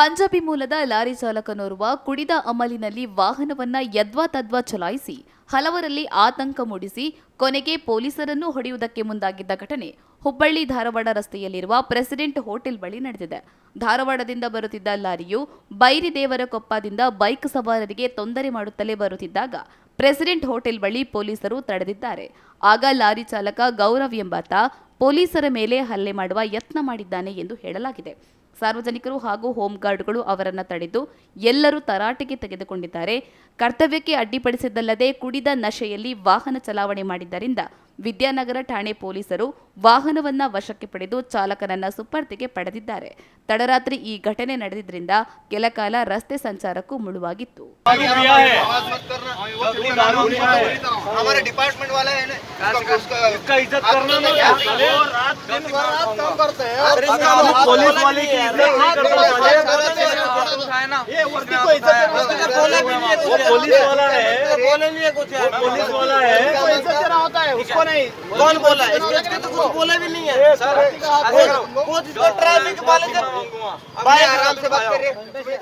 ಪಂಜಾಬಿ ಮೂಲದ ಲಾರಿ ಚಾಲಕನೋರ್ವ ಕುಡಿದ ಅಮಲಿನಲ್ಲಿ ವಾಹನವನ್ನ ಯದ್ವಾತದ್ವಾ ಚಲಾಯಿಸಿ ಹಲವರಲ್ಲಿ ಆತಂಕ ಮೂಡಿಸಿ ಕೊನೆಗೆ ಪೊಲೀಸರನ್ನು ಹೊಡೆಯುವುದಕ್ಕೆ ಮುಂದಾಗಿದ್ದ ಘಟನೆ ಹುಬ್ಬಳ್ಳಿ ಧಾರವಾಡ ರಸ್ತೆಯಲ್ಲಿರುವ ಪ್ರೆಸಿಡೆಂಟ್ ಹೋಟೆಲ್ ಬಳಿ ನಡೆದಿದೆ. ಧಾರವಾಡದಿಂದ ಬರುತ್ತಿದ್ದ ಲಾರಿಯು ಬೈರಿದೇವರಕೊಪ್ಪದಿಂದ ಬೈಕ್ ಸವಾರರಿಗೆ ತೊಂದರೆ ಮಾಡುತ್ತಲೇ ಬರುತ್ತಿದ್ದಾಗ ಪ್ರೆಸಿಡೆಂಟ್ ಹೋಟೆಲ್ ಬಳಿ ಪೊಲೀಸರು ತಡೆದಿದ್ದಾರೆ. ಆಗ ಲಾರಿ ಚಾಲಕ ಗೌರವ್ ಎಂಬಾತ ಪೊಲೀಸರ ಮೇಲೆ ಹಲ್ಲೆ ಮಾಡುವ ಯತ್ನ ಮಾಡಿದ್ದಾನೆ ಎಂದು ಹೇಳಲಾಗಿದೆ. ಸಾರ್ವಜನಿಕರು ಹಾಗೂ ಹೋಂಗಾರ್ಡ್ಗಳು ಅವರನ್ನು ತಡೆದು ಎಲ್ಲರೂ ತರಾಟೆಗೆ ತೆಗೆದುಕೊಂಡಿದ್ದಾರೆ. ಕರ್ತವ್ಯಕ್ಕೆ ಅಡ್ಡಿಪಡಿಸಿದ್ದಲ್ಲದೆ ಕುಡಿದ ನಶೆಯಲ್ಲಿ ವಾಹನ ಚಲಾವಣೆ ಮಾಡಿದ್ದರಿಂದ ವಿದ್ಯಾನಗರ ಠಾಣೆ ಪೊಲೀಸರು ವಾಹನವನ್ನ ವಶಕ್ಕೆ ಪಡೆದು ಚಾಲಕನನ್ನ ಸುಪರ್ದಿಗೆ ಪಡೆದಿದ್ದಾರೆ. ತಡರಾತ್ರಿ ಈ ಘಟನೆ ನಡೆದಿದ್ದರಿಂದ ಕೆಲಕಾಲ ರಸ್ತೆ ಸಂಚಾರಕ್ಕೂ ಮುಳುವಾಗಿತ್ತು. कौन बोला? स्टेज पे तो कुछ बोला भी नहीं है सर। कुछ ट्रैफिक वाले भाई आराम से बात करिए।